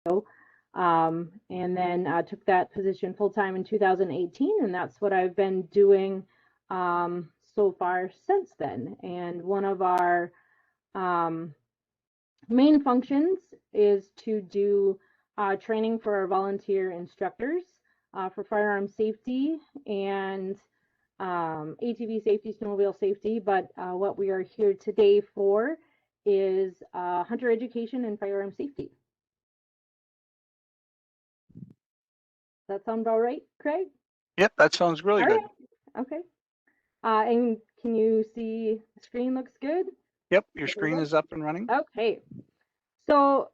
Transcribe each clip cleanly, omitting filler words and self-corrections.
and then took that position full-time in 2018, and that's what I've been doing so far since then. And one of our main functions is to do training for our volunteer instructors for firearm safety and ATV safety, snowmobile safety. But what we are here today for is hunter education and firearm safety. Does that sound about right, Craig? Yep, that sounds really good. Right. Okay. And can you see the screen looks good? Yep, your screen is up and running. Okay. So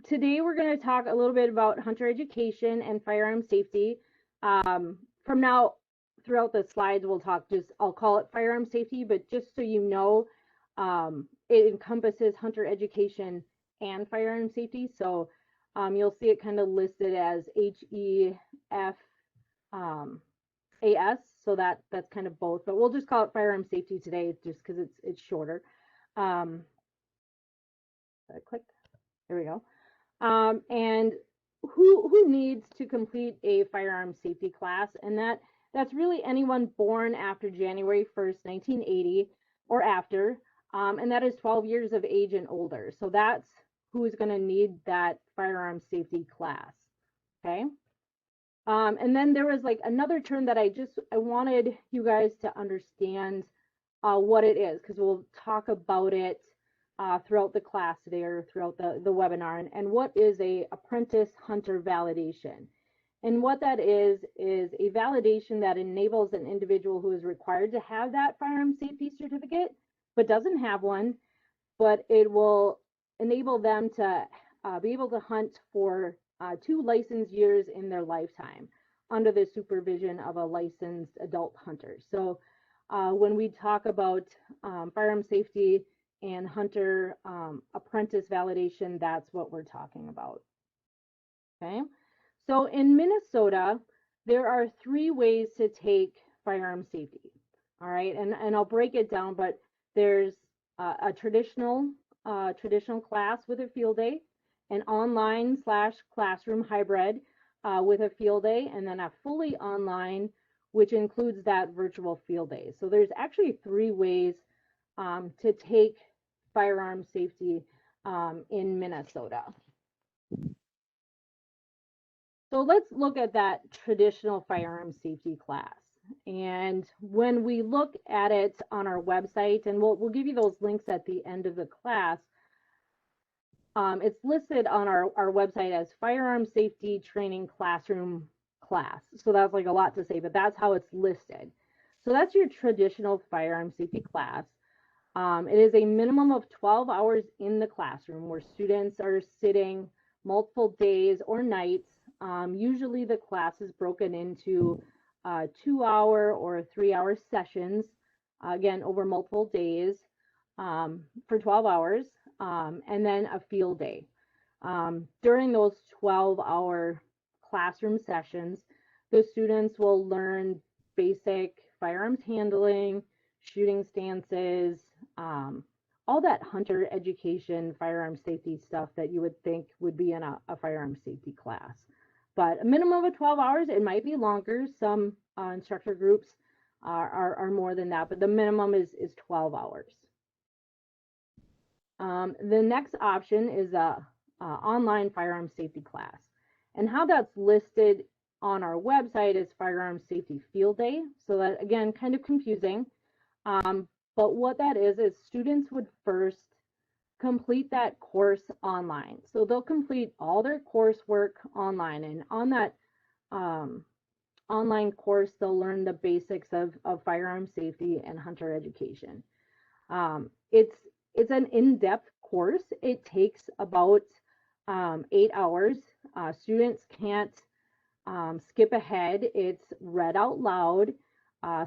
today we're going to talk a little bit about hunter education and firearm safety. From now throughout the slides, I'll call it firearm safety, but just so you know, it encompasses hunter education and firearm safety. So you'll see it kind of listed as HEFAS, so that's kind of both, but we'll just call it firearm safety today just because it's shorter. Click. There we go. And who needs to complete a firearm safety class? And that's really anyone born after January 1st, 1980 or after, and that is 12 years of age and older. So that's who is going to need that firearm safety class. Okay. And then there was like another term that I wanted you guys to understand what it is, because we'll talk about it throughout the class today or throughout the webinar. And what is a apprentice hunter validation? And what that is a validation that enables an individual who is required to have that firearm safety certificate, but doesn't have one, but it will enable them to be able to hunt for 2 licensed years in their lifetime under the supervision of a licensed adult hunter. So when we talk about firearm safety and hunter apprentice validation, that's what we're talking about. Okay, so in Minnesota, there are 3 ways to take firearm safety. All right, and I'll break it down, but there's a traditional class with a field day, an online/classroom hybrid with a field day, and then a fully online, which includes that virtual field day. So there's actually 3 ways to take firearm safety in Minnesota. So let's look at that traditional firearm safety class. And when we look at it on our website, and we'll give you those links at the end of the class, it's listed on our website as firearm safety training classroom class. So that's like a lot to say, but that's how it's listed. So that's your traditional firearm safety class. It is a minimum of 12 hours in the classroom where students are sitting multiple days or nights. Usually the class is broken into 2-hour or 3-hour sessions, again, over multiple days for 12 hours, and then a field day. During those 12-hour classroom sessions, the students will learn basic firearms handling, shooting stances, all that hunter education, firearm safety stuff that you would think would be in a firearm safety class. But a minimum of 12 hours, it might be longer. Some instructor groups are more than that, but the minimum is 12 hours. The next option is a online firearm safety class. And how that's listed on our website is firearm safety field day. So that, again, kind of confusing. But what that is students would first complete that course online. So they'll complete all their coursework online, and on that online course, they'll learn the basics of firearm safety and hunter education. It's an in-depth course. It takes about 8 hours. Students can't skip ahead. It's read out loud.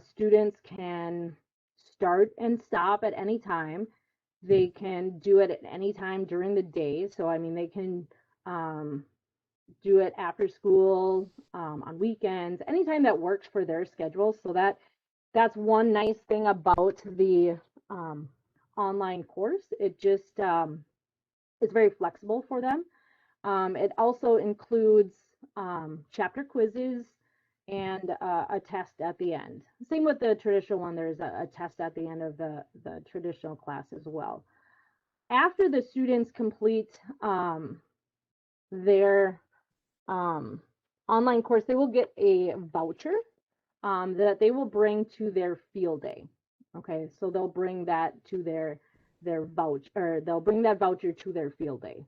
Students can start and stop at any time. They can do it at any time during the day. So, I mean, they can do it after school, on weekends, anytime that works for their schedule. So that's one nice thing about the online course. It just it's very flexible for them. It also includes chapter quizzes and a test at the end. Same with the traditional one, there's a test at the end of the traditional class as well. After the students complete their online course, they will get a voucher that they will bring to their field day. Okay, so they'll bring that to their voucher, or they'll bring that voucher to their field day.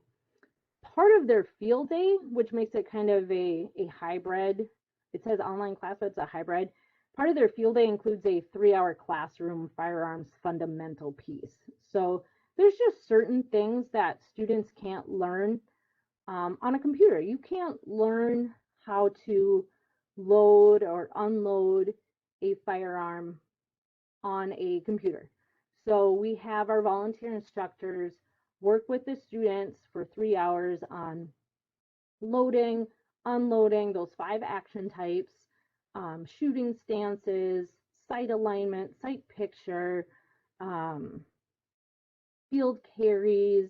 Part of their field day, which makes it kind of a hybrid, it says online class, but it's a hybrid. Part of their field day includes a 3-hour classroom firearms fundamental piece. So there's just certain things that students can't learn on a computer. You can't learn how to load or unload a firearm on a computer. So we have our volunteer instructors work with the students for 3 hours on loading, unloading those 5 action types, shooting stances, sight alignment, sight picture, field carries.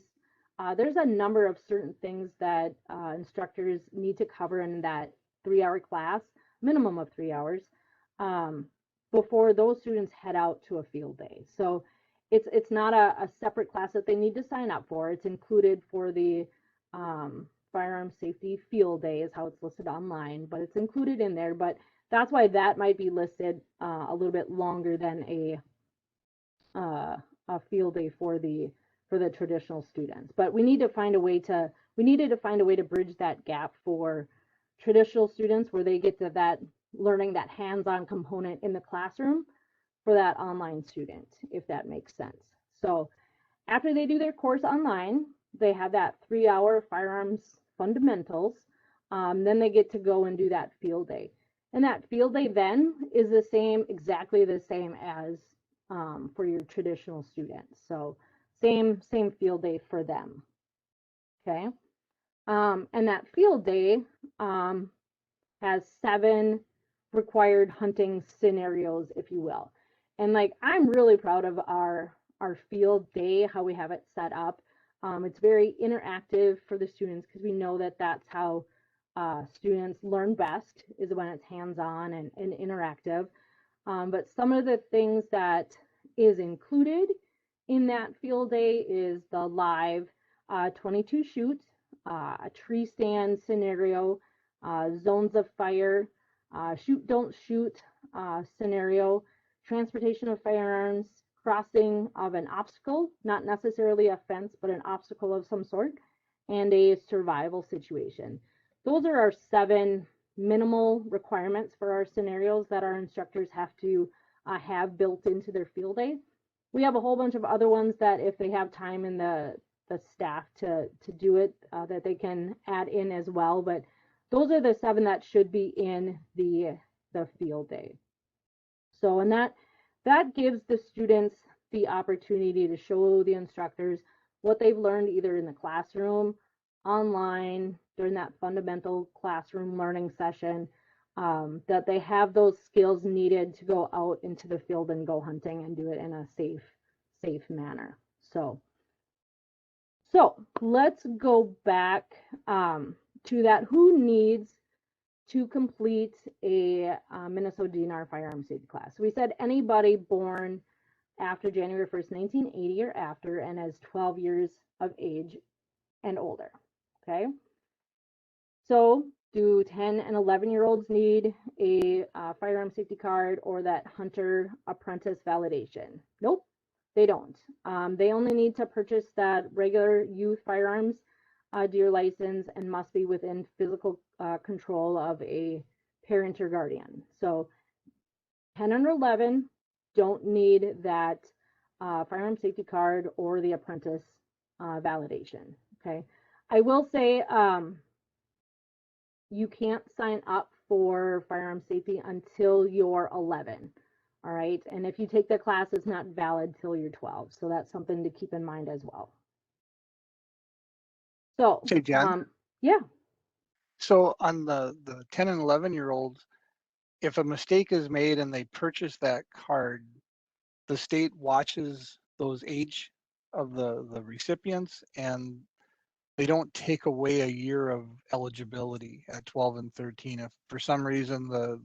There's a number of certain things that instructors need to cover in that 3-hour class, minimum of 3 hours, before those students head out to a field day. So it's not a separate class that they need to sign up for. It's included for the firearm safety field day is how it's listed online, but it's included in there. But that's why that might be listed a little bit longer than a field day for the traditional students. But we need to find a way to bridge that gap for traditional students where they get to that learning that hands-on component in the classroom for that online student, if that makes sense. So after they do their course online, they have that 3-hour firearms fundamentals. Then they get to go and do that field day. And that field day then is exactly the same as for your traditional students. So same field day for them. Okay. And that field day has 7 required hunting scenarios, if you will. And like, I'm really proud of our field day, how we have it set up. It's very interactive for the students because we know that that's how students learn best, is when it's hands-on and interactive. But some of the things that is included in that field day is the live 22 shoot, a tree stand scenario, zones of fire, shoot don't shoot scenario, transportation of firearms, crossing of an obstacle, not necessarily a fence, but an obstacle of some sort, and a survival situation. Those are our 7 minimal requirements for our scenarios that our instructors have to have built into their field day. We have a whole bunch of other ones that if they have time in the staff to do it, that they can add in as well. But those are the 7 that should be in the field day. So, and that gives the students the opportunity to show the instructors what they've learned either in the classroom, online, during that fundamental classroom learning session, that they have those skills needed to go out into the field and go hunting and do it in a safe manner. So let's go back to that. Who needs to complete a Minnesota DNR firearm safety class? So we said anybody born after January 1st, 1980 or after, and has 12 years of age and older. Okay. So do 10 and 11-year-olds need a firearm safety card or that hunter apprentice validation? Nope, they don't. They only need to purchase that regular youth firearms deer license and must be within physical control of a parent or guardian. So 10 and 11 don't need that firearm safety card or the apprentice validation. Okay. I will say you can't sign up for firearm safety until you're 11. All right. And if you take the class, it's not valid till you're 12. So that's something to keep in mind as well. So, Hey, Jen. Yeah. So on the 10 and 11-year-olds, if a mistake is made and they purchase that card, the state watches those age of the recipients, and they don't take away a year of eligibility at 12 and 13. If for some reason the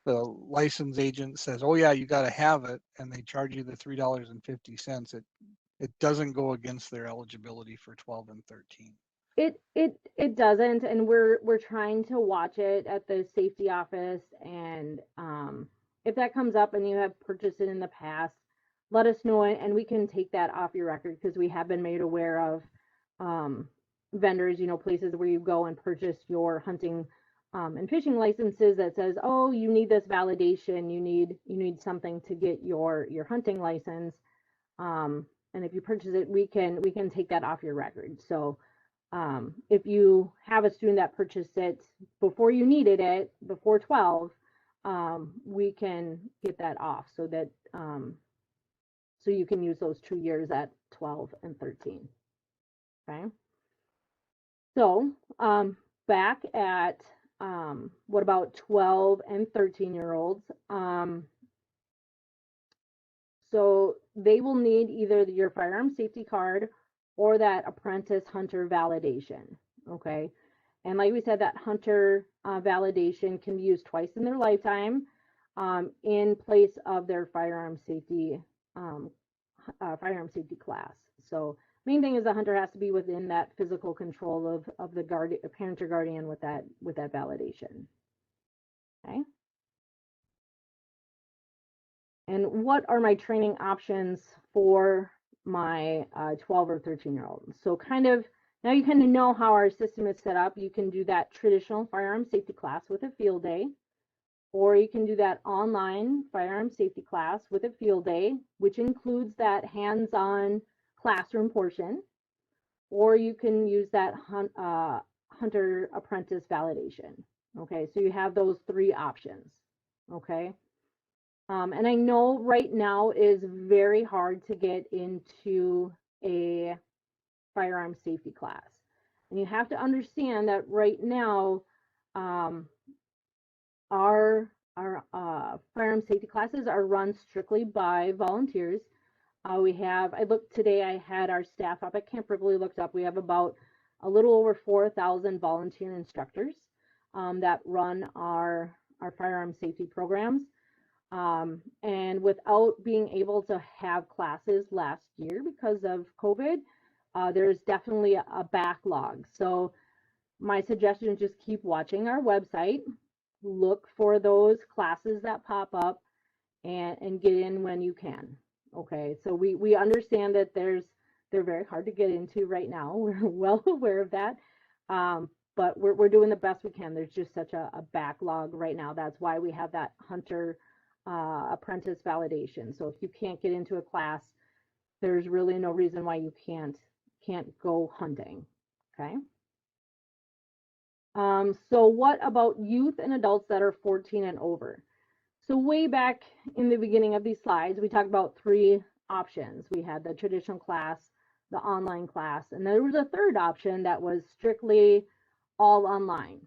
license agent says, oh yeah, you got to have it, and they charge you the $3.50, it doesn't go against their eligibility for 12 and 13. It doesn't, and we're trying to watch it at the safety office, and if that comes up and you have purchased it in the past, let us know and we can take that off your record, because we have been made aware of vendors, places where you go and purchase your hunting and fishing licenses that says, oh, you need this validation, you need something to get your hunting license, and if you purchase it, we can take that off your record. So if you have a student that purchased it before you needed it, before 12, we can get that off so that so you can use those 2 years at 12 and 13. Okay. So back at what about 12 and 13-year-olds? So they will need either your firearm safety card or that apprentice hunter validation. Okay. And like we said, that hunter validation can be used twice in their lifetime in place of their firearm safety class. So main thing is the hunter has to be within that physical control of the parent or guardian with that validation. Okay. And what are my training options for my 12 or 13-year-old? So now you kind of know how our system is set up. You can do that traditional firearm safety class with a field day, or you can do that online firearm safety class with a field day, which includes that hands-on classroom portion, or you can use that hunter apprentice validation. Okay, so you have those 3 options. Okay. And I know right now is very hard to get into a firearm safety class. And you have to understand that right now, our firearm safety classes are run strictly by volunteers. I looked today, I had our staff up at Camp Rivoli looked up. We have about a little over 4,000 volunteer instructors that run our firearm safety programs. And without being able to have classes last year because of COVID, there's definitely a backlog. So my suggestion is just keep watching our website, look for those classes that pop up, and get in when you can. Okay, so we understand that they're very hard to get into right now. We're well aware of that. But we're doing the best we can. There's just such a backlog right now. That's why we have that hunter apprentice validation. So if you can't get into a class, there's really no reason why you can't go hunting. Okay. So what about youth and adults that are 14 and over? So way back in the beginning of these slides, we talked about 3 options. We had the traditional class, the online class, and there was a third option that was strictly all online.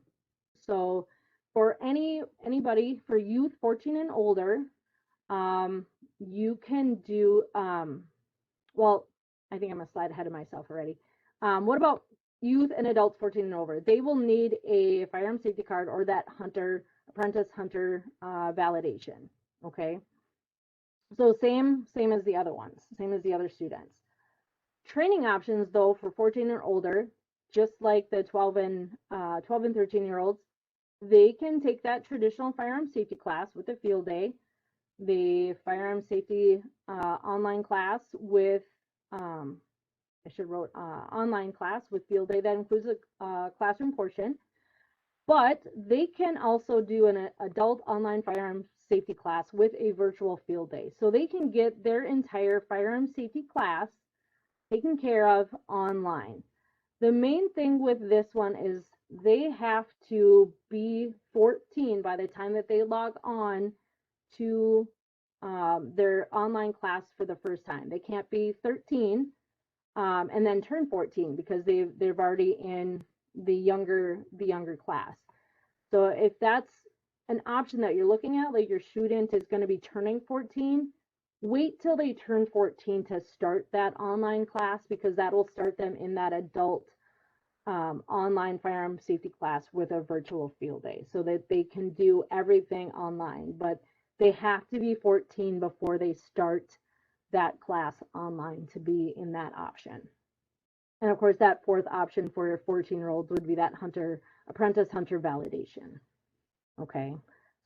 So for anybody, for youth 14 and older, you can do, well, I think I'm a slide ahead of myself already. What about youth and adults 14 and over? They will need a firearm safety card or that apprentice hunter validation. Okay. So same as the other ones, same as the other students. Training options though for 14 and older, just like the 12 and 13-year-olds, they can take that traditional firearm safety class with a field day, the firearm safety online class with online class with field day that includes a classroom portion, but they can also do an adult online firearm safety class with a virtual field day. So they can get their entire firearm safety class taken care of online. The main thing with this one is they have to be 14 by the time that they log on to their online class for the first time. They can't be 13 and then turn 14 because they've already in the younger class. So if that's an option that you're looking at, like your student is going to be turning 14, wait till they turn 14 to start that online class, because that will start them in that adult online firearm safety class with a virtual field day so that they can do everything online, but they have to be 14 before they start that class online to be in that option. And of course, that fourth option for your 14-year-olds would be that apprentice hunter validation. Okay,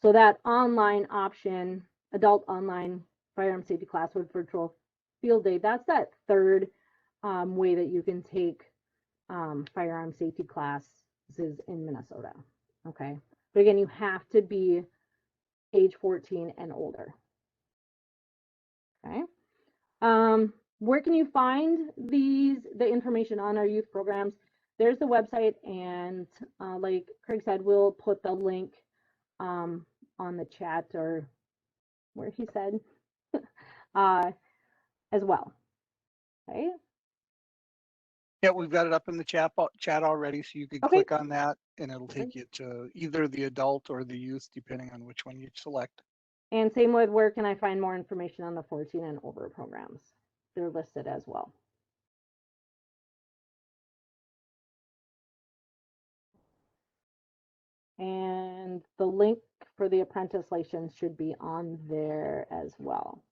so that online option, adult online firearm safety class with virtual field day, that's that third way that you can take firearm safety classes in Minnesota. Okay, but again, you have to be age 14 and older. Okay. Where can you find the information on our youth programs? There's the website, and like Craig said, we'll put the link on the chat or where he said as well. Okay. Yeah, we've got it up in the chat already, so you could Okay. click on that and it'll take you to either the adult or the youth, depending on which one you select. And same with where can I find more information on the 14 and over programs? They're listed as well. And the link for the apprentice license should be on there as well.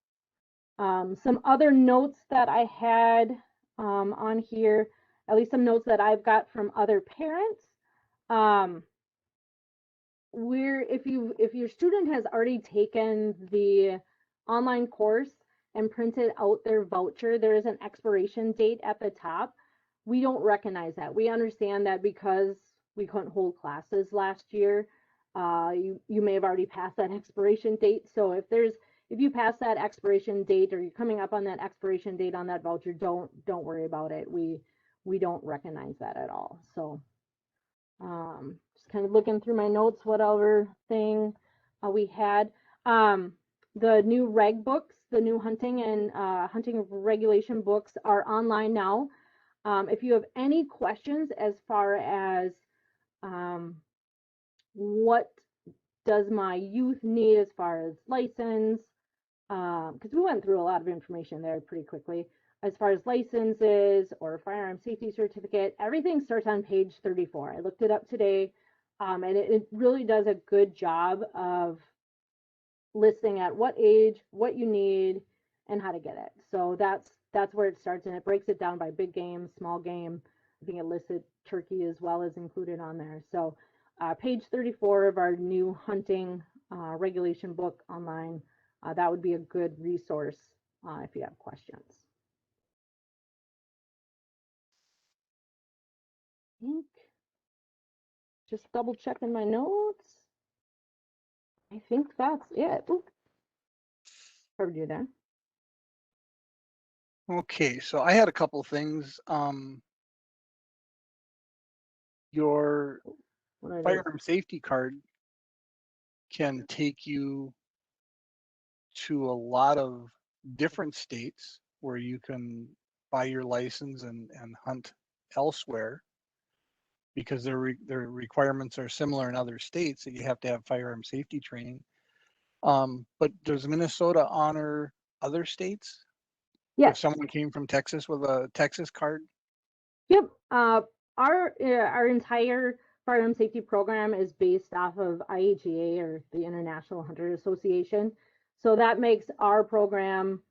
Some other notes that I had on here, at least some notes that I've got from other parents. If your student has already taken the online course and printed out their voucher, there is an expiration date at the top. We don't recognize that. We understand that because we couldn't hold classes last year, you may have already passed that expiration date. So if you pass that expiration date or you're coming up on that expiration date on that voucher, don't worry about it. We don't recognize that at all. So just kind of looking through my notes, whatever thing we had. The new reg books, the new hunting and hunting regulation books are online now. If you have any questions as far as what does my youth need as far as license, because we went through a lot of information there pretty quickly, as far as licenses or firearm safety certificate, everything starts on page 34. I looked it up today, and it really does a good job of listing at what age, what you need, and how to get it. So that's where it starts, and it breaks it down by big game, small game. I think it listed turkey as well as included on there. So page 34 of our new hunting regulation book online, that would be a good resource if you have questions. I think just double checking my notes. I think that's it. Heard you there. Okay, so I had a couple things. Your firearm safety card can take you to a lot of different states where you can buy your license and hunt elsewhere, because their requirements are similar in other states that you have to have firearm safety training. But does Minnesota honor other states? Yes. If someone came from Texas with a Texas card? Yep. Our entire firearm safety program is based off of IHEA, or the International Hunter Association. So that makes our program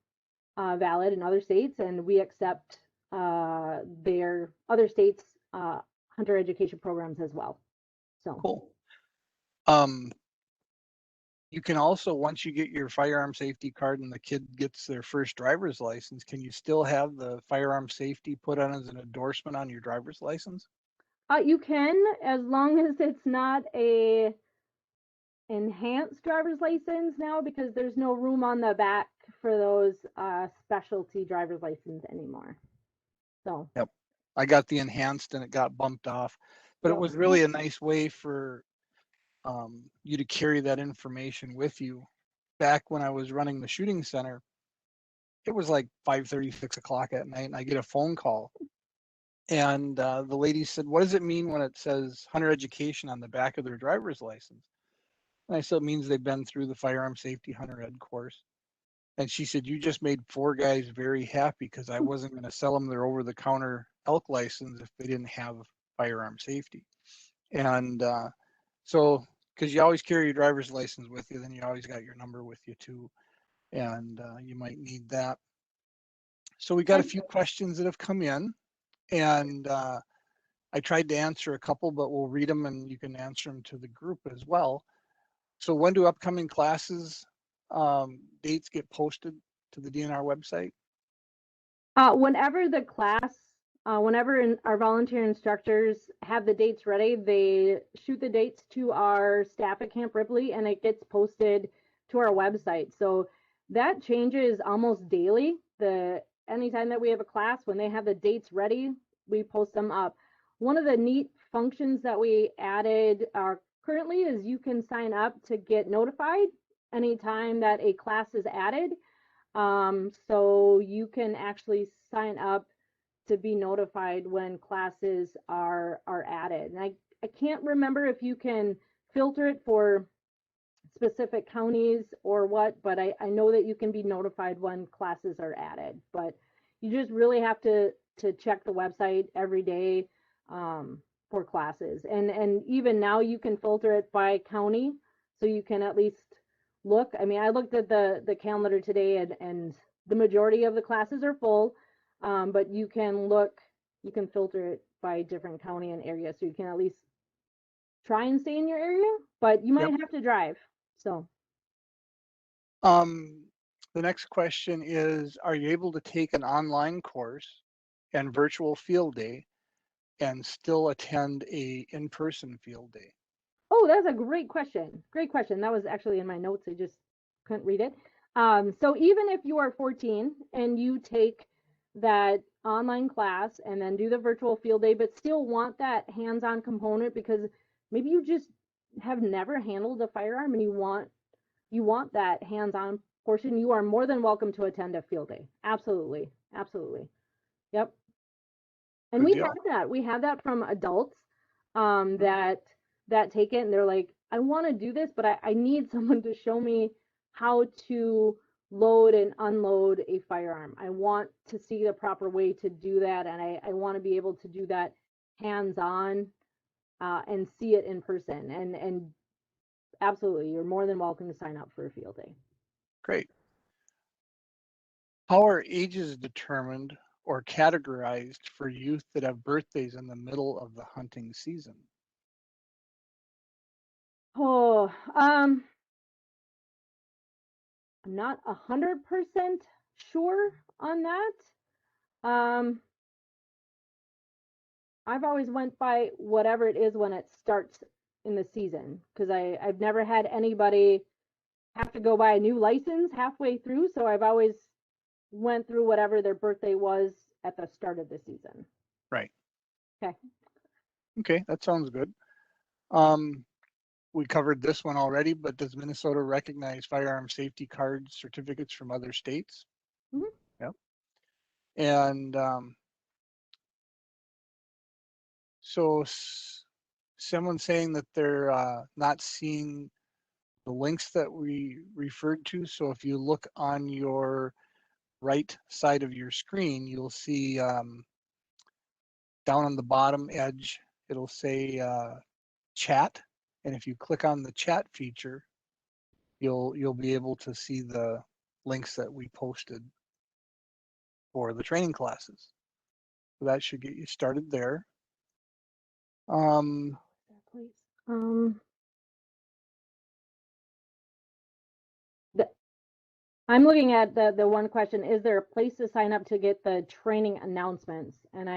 valid in other states, and we accept their other states' hunter education programs as well. So cool. You can also, once you get your firearm safety card and the kid gets their first driver's license, can you still have the firearm safety put on as an endorsement on your driver's license? You can, as long as it's not a enhanced driver's license now, because there's no room on the back for those specialty driver's license anymore. So yep, I got the enhanced and it got bumped off, but it was really a nice way for you to carry that information with you. Back when I was running the shooting center, it was like 5:30, 6 o'clock at night, and I get a phone call, and the lady said, "What does it mean when it says hunter education on the back of their driver's license?" And I said, "It means they've been through the firearm safety hunter ed course." And she said, "You just made 4 guys very happy, because I wasn't going to sell them their over-the-counter elk license if they didn't have firearm safety. And so, because you always carry your driver's license with you, then you always got your number with you too, and you might need that. So we got a few questions that have come in, and I tried to answer a couple, but we'll read them and you can answer them to the group as well. So when do upcoming classes dates get posted to the DNR website? Whenever the class, whenever our volunteer instructors have the dates ready, they shoot the dates to our staff at Camp Ripley and it gets posted to our website. So that changes almost daily. Anytime that we have a class, when they have the dates ready, we post them up. One of the neat functions that we added currently is you can sign up to get notified anytime that a class is added. So you can actually sign up to be notified when classes are added. And I can't remember if you can filter it for specific counties or what, but I know that you can be notified when classes are added. But you just really have to check the website every day for classes. And even now you can filter it by county, so you can at least look. I mean, I looked at the calendar today, and the majority of the classes are full, but you can filter it by different county and area, so you can at least try and stay in your area, but you might Yep. have to drive. So The next question is, are you able to take an online course and virtual field day and still attend a in-person field day? oh, that's a great question. Great question. That was actually in my notes. I just couldn't read it. So even if you are 14 and you take that online class and then do the virtual field day, but still want that hands-on component because maybe you just have never handled a firearm and you want that hands-on portion, you are more than welcome to attend a field day. Absolutely. Absolutely. Yep. And Good deal. we have that from adults that take it and they're like, I want to do this, but I need someone to show me how to load and unload a firearm. I want to see the proper way to do that, and I want to be able to do that hands-on and see it in person. And absolutely, you're more than welcome to sign up for a field day. Great. How are ages determined or categorized for youth that have birthdays in the middle of the hunting season? Oh, I'm not 100% sure on that. I've always went by whatever it is when it starts in the season, because I've never had anybody have to go buy a new license halfway through, so I've always went through whatever their birthday was at the start of the season. Right. Okay. Okay, that sounds good. We covered this one already, but does Minnesota recognize firearm safety card certificates from other states? Mhm. Yep. And so someone's saying that they're not seeing the links that we referred to. So if you look on your right side of your screen, you'll see down on the bottom edge, it'll say chat. And if you click on the chat feature, you'll be able to see the links that we posted for the training classes. So that should get you started there. Please. I'm looking at the one question, is there a place to sign up to get the training announcements? And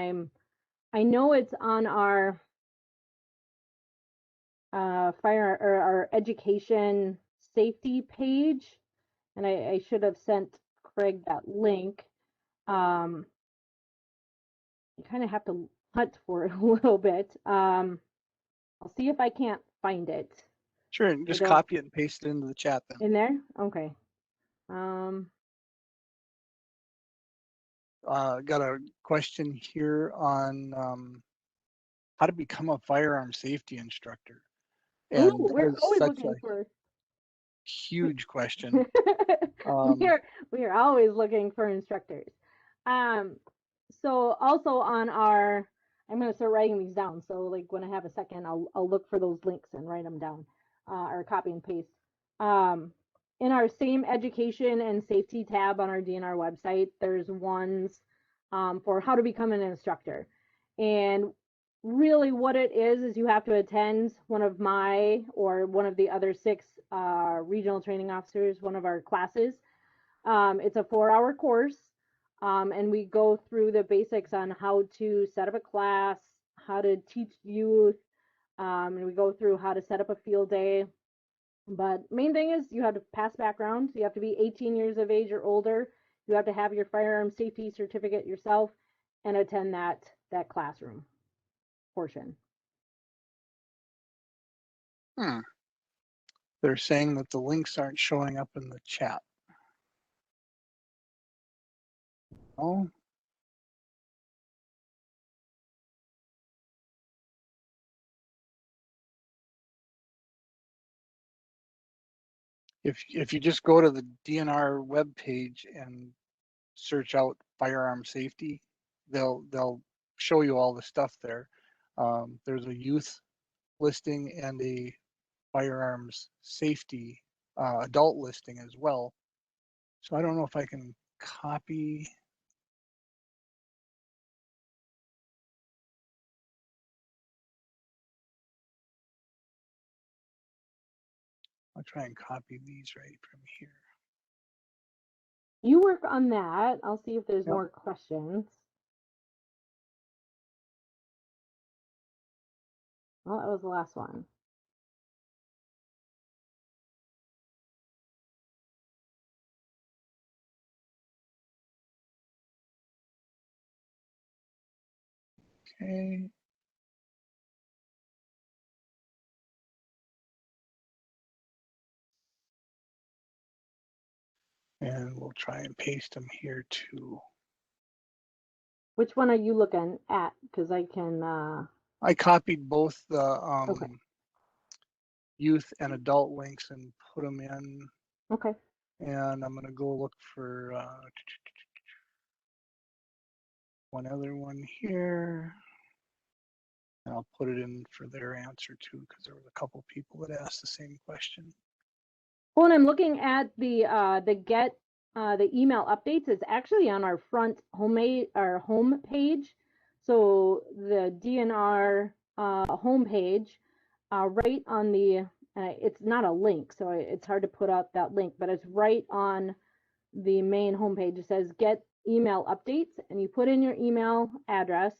I know it's on our fire or our education safety page, and I should have sent Craig that link. You kind of have to hunt for it a little bit. I'll see if I can't find it. Sure, and just copy it and paste it into the chat then. In there? Okay. Got a question here on how to become a firearm safety instructor. And Ooh, we're always looking for huge question. we are always looking for instructors. So also on our I'm gonna start writing these down. So like when I have a second, I'll look for those links and write them down, or copy and paste. Um, in our same education and safety tab on our DNR website, there's ones for how to become an instructor. And really what it is you have to attend one of my or one of the other six regional training officers, one of our classes. It's a 4-hour course, and we go through the basics on how to set up a class, how to teach youth, and we go through how to set up a field day. But main thing is you have to pass background. You have to be 18 years of age or older. You have to have your firearm safety certificate yourself and attend that classroom portion. Hmm. They're saying that the links aren't showing up in the chat. Oh, if you just go to the DNR webpage and search out firearm safety, they'll show you all the stuff there. There's a youth listing and a firearms safety adult listing as well. So I don't know if I can copy. I'll try and copy these right from here. You work on that. I'll see if there's Yep. more questions. Well, that was the last one. Okay. And we'll try and paste them here too. Which one are you looking at? Because I can. I copied both the Okay. youth and adult links and put them in. Okay. And I'm going to go look for one other one here. And I'll put it in for their answer too, because there was a couple people that asked the same question. Well, and I'm looking at the email updates. It's actually on our front our home page. So the DNR home page, right on the it's not a link, so it's hard to put out that link, but it's right on the main homepage. It says get email updates, and you put in your email address,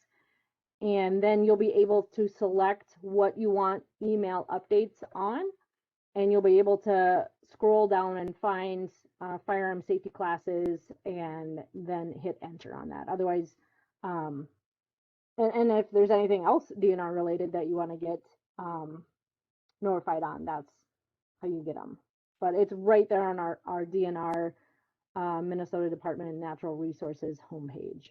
and then you'll be able to select what you want email updates on, and you'll be able to scroll down and find firearm safety classes and then hit enter on that. Otherwise, and if there's anything else DNR related that you want to get notified on, that's how you get them. But it's right there on our DNR Minnesota Department of Natural Resources homepage.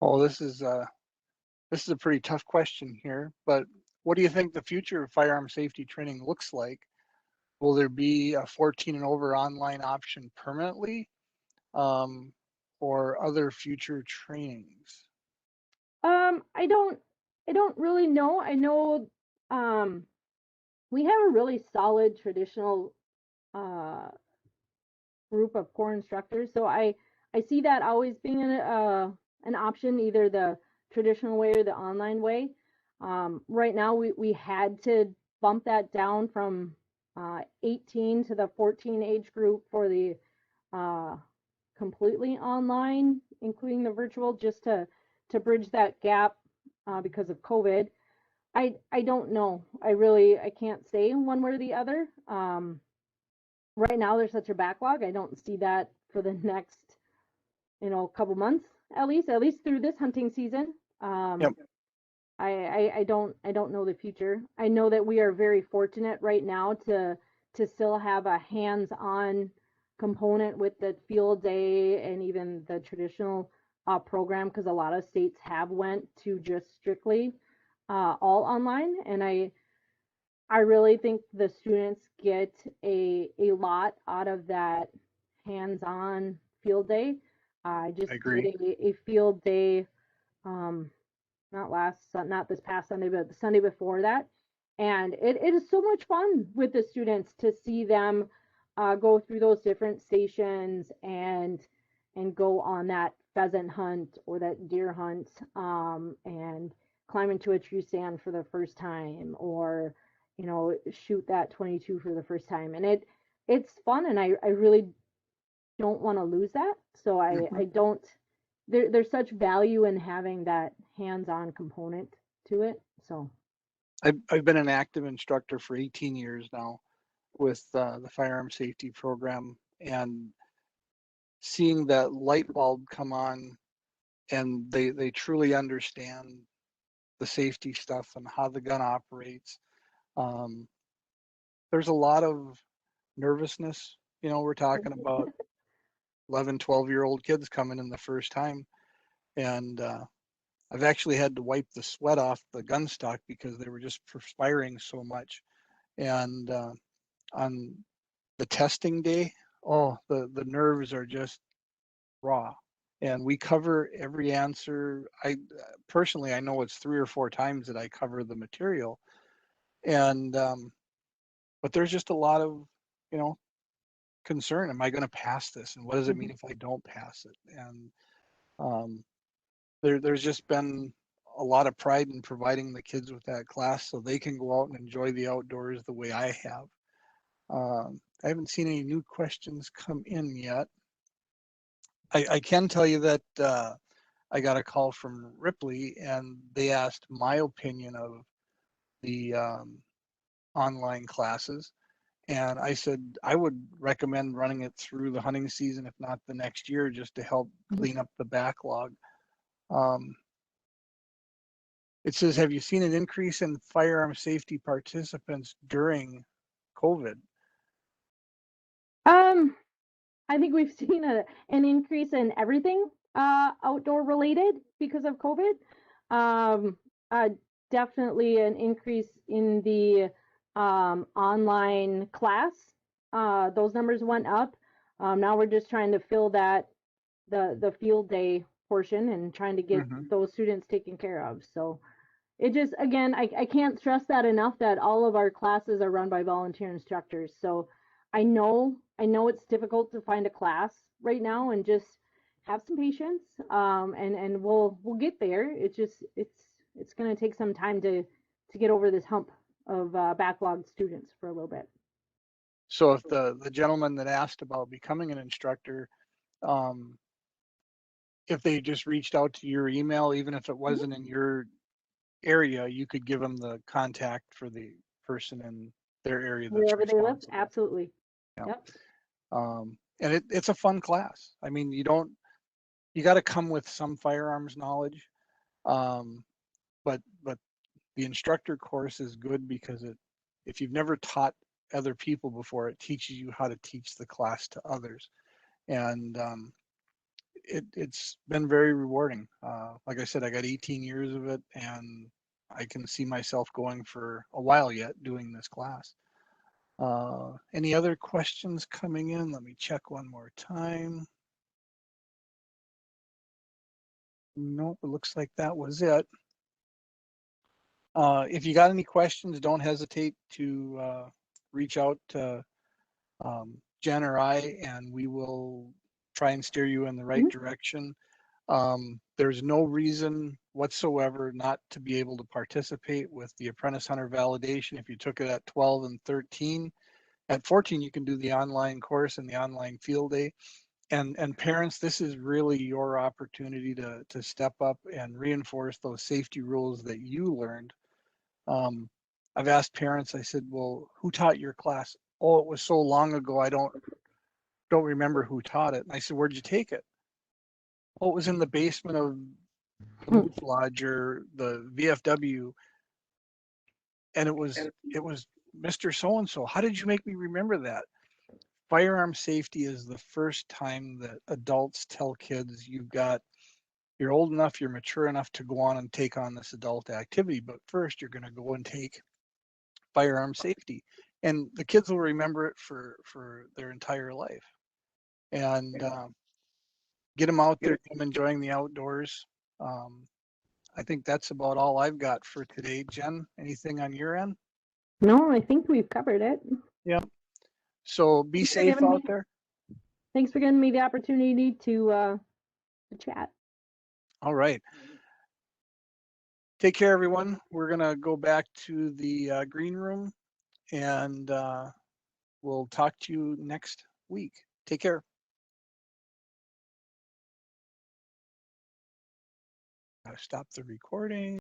Oh, this is a pretty tough question here, but what do you think the future of firearm safety training looks like? Will there be a 14 and over online option permanently, or other future trainings? I don't really know. I know we have a really solid traditional uh, group of core instructors. So I see that always being an option, either the traditional way or the online way. Right now, we had to bump that down from 18 to the 14 age group for the uh, completely online, including the virtual, just to bridge that gap because of COVID. I don't know. I can't say one way or the other. Right now there's such a backlog. I don't see that for the next, couple months at least through this hunting season. Yep. I don't know the future. I know that we are very fortunate right now to still have a hands-on component with the field day and even the traditional program, because a lot of states have went to just strictly all online, and I really think the students get a lot out of that hands-on field day. I I just did agree. a field day um, not this past Sunday, but the Sunday before that. And it is so much fun with the students to see them go through those different stations and go on that pheasant hunt or that deer hunt, and climb into a tree stand for the first time, or shoot that 22 for the first time. And it's fun, and I really don't want to lose that. So Mhm. I don't. There's such value in having that hands-on component to it. So I've been an active instructor for 18 years now with the firearm safety program, and seeing that light bulb come on, and they truly understand the safety stuff and how the gun operates. Um, there's a lot of nervousness. We're talking about 11, 12-year-old kids coming in the first time. And I've actually had to wipe the sweat off the gun stock because they were just perspiring so much. And on the testing day, oh, the nerves are just raw. And we cover every answer. I personally, I know it's 3 or 4 times that I cover the material. And but there's just a lot of, you know, concern. Am I going to pass this? And what does it mean mhm. if I don't pass it? And um, there's just been a lot of pride in providing the kids with that class so they can go out and enjoy the outdoors the way I have. I haven't seen any new questions come in yet. I can tell you that I got a call from Ripley and they asked my opinion of the online classes. And I said I would recommend running it through the hunting season, if not the next year, just to help clean up the backlog. Um, it says, have you seen an increase in firearm safety participants during COVID? um, I think we've seen an increase in everything outdoor related because of COVID. Um, uh, Definitely an increase in the online class. Those numbers went up. Now we're just trying to fill the field day portion and trying to get Mm-hmm. those students taken care of. So it just, again, I can't stress that enough, that all of our classes are run by volunteer instructors. So I know it's difficult to find a class right now, and just have some patience, and we'll get there. It's going to take some time to get over this hump of backlogged students for a little bit. So if the gentleman that asked about becoming an instructor, um, if they just reached out to your email, even if it Mhm. wasn't in your area, you could give them the contact for the person in their area that's Wherever they live, responsible. absolutely. Yeah. Yep. And it's a fun class. I mean, you got to come with some firearms knowledge. Um, but the instructor course is good because if you've never taught other people before, it teaches you how to teach the class to others. And it's been very rewarding. Like I said, I got 18 years of it, and I can see myself going for a while yet doing this class. Any other questions coming in? Let me check one more time. Nope, it looks like that was it. If you got any questions, don't hesitate to reach out to Jen or I, and we will try and steer you in the right Mhm. direction. There's no reason whatsoever not to be able to participate with the Apprentice Hunter validation if you took it at 12 and 13. At 14, you can do the online course and the online field day. And parents, this is really your opportunity to step up and reinforce those safety rules that you learned. um, I've asked parents, I said, well, who taught your class? Oh, it was so long ago, I don't remember who taught it. And I said, where'd you take it? Oh, it was in the basement of the Moose Lodge or the VFW. And it was Mr. So and so. How did you make me remember that? Firearm safety is the first time that adults tell kids you're old enough, you're mature enough to go on and take on this adult activity, but first you're going to go and take firearm safety, and the kids will remember it for their entire life. And get them out there, get them enjoying the outdoors. Um, I think that's about all I've got for today. Jen, anything on your end? No, I think we've covered it. Yep. So be Thanks for safe giving out me, there. thanks for giving me the opportunity to chat. All right. Take care, everyone. We're going to go back to the green room and we'll talk to you next week. Take care. Gotta stop the recording.